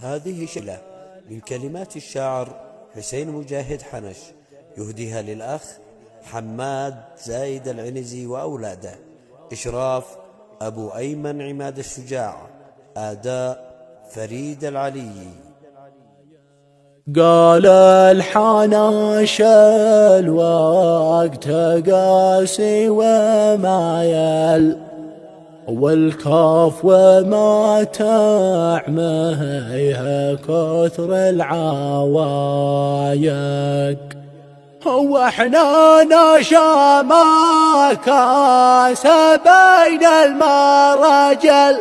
هذه شلة من كلمات الشاعر حسين مجاهد حنش، يهديها للأخ حماد زايد العنزي وأولاده. إشراف أبو أيمن عماد الشجاع. أداء فريد العلي. قال الحنش الوقت قاسي ومايل، والكاف وما تعميها كثر العوايق، واحنا نشا ما كاس بين المراجل،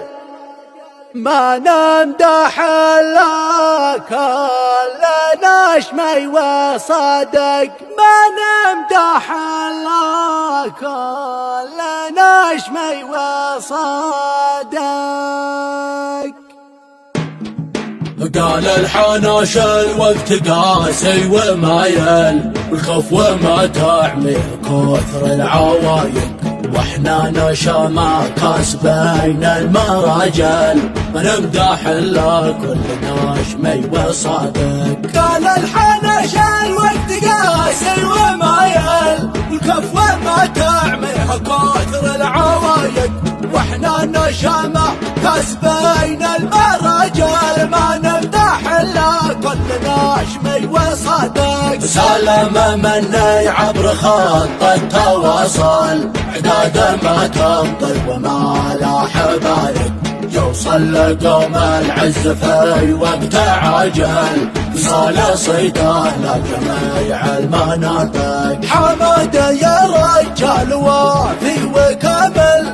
ما نمدح الا كل نشمي وصدق، ما نمدح الا كل نشمي وصدق. قال الحنش الوقت قاسي ومايل، والخوف وما تعمي كثر العوايق، واحنا نشا ما كاس بين المراجل، ما نمدح الا كل نشمي وصادق. قال الحنش الوقت قاسي ومايل، والكف وما تعميها كثر العوايق، واحنا نشا ما كاس بين المراجل، ما نمدح الا كل نشمي وصادق. سلام مني عبر خط التواصل، عداد ما تنطر وما لاح بارد، يوصل لقوم العز في وقت عجل، صال صيدان لجميع المناطق. حمد يا رجال وافي وكامل،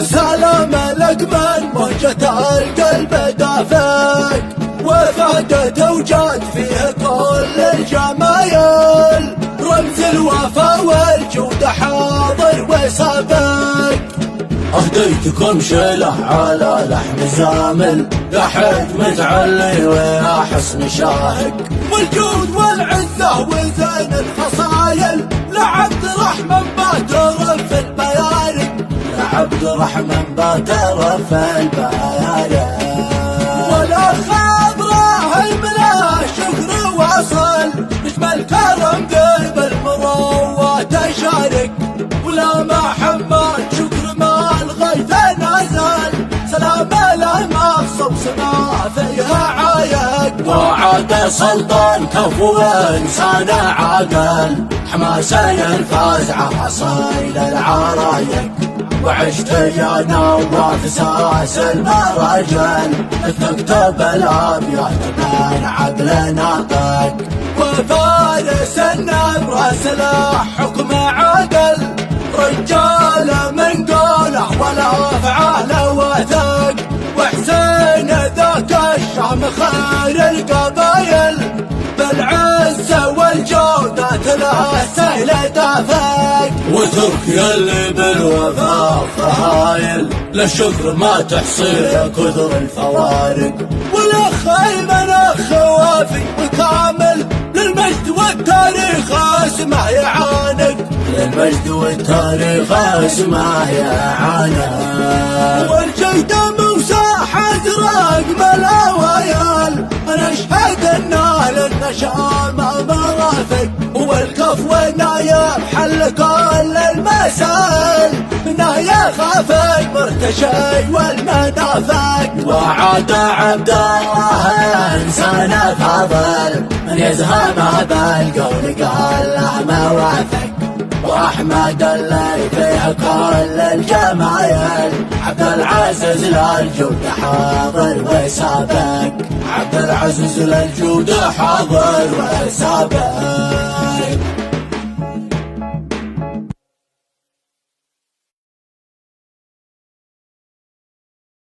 سلام لك من موجة القلب دافق، وفادت وجاد فيه كل الجمايل، رمز الوفا والجود حاضر وسابق. أهديتكم شله على لحم زامل، يا حكمة علي ويا حسن شاهق، والجود والعزة وزين الفصايل، لعبد الرحمن باتر في البيارق، عبد الرحمن باتر في البيارق. والأخ إبراهيم لا شكر واصل، نجم الكرم درب المروة تشارك، ولا محمد شكر ما الغيث نزل، سلام له مقصب سما فيها عايق. وعاد سلطان كفو انسان عاقل، حماسه الفازعه اصيل العرايق، وعشت يا نواف ساس المراجل، تكتب الابيات من عقل ناطق، وفارس النبرة سلاح حكم عقل، رجال من قوله ولا افعاله وثق، وحسين ذاك الشام خير القبايل، بالعزة والجودة له سهل دافق. وتركيا اللي بالوفاء فهايل، للشكر ما تحصي كثر الفوارق، والاخ ايمن اخ وافي وكامل، للمجد والتاريخ اسمه يعانق، للمجد والتاريخ اسمه يعانق. والجيد موسى حد رقم الاويال، انا اشهد انه للنشام مرافق، والكف والنايب حل كل المسائل، انه يخاف المرتشي والمنافق. وعاد عبد الله انسان فاضل، من يزهم بالقول قال له موافق، واحمد اللي فيه كل الجمايل، عبد العزيز للجود حاضر وسابق، عبد العزيز للجود حاضر وسابق.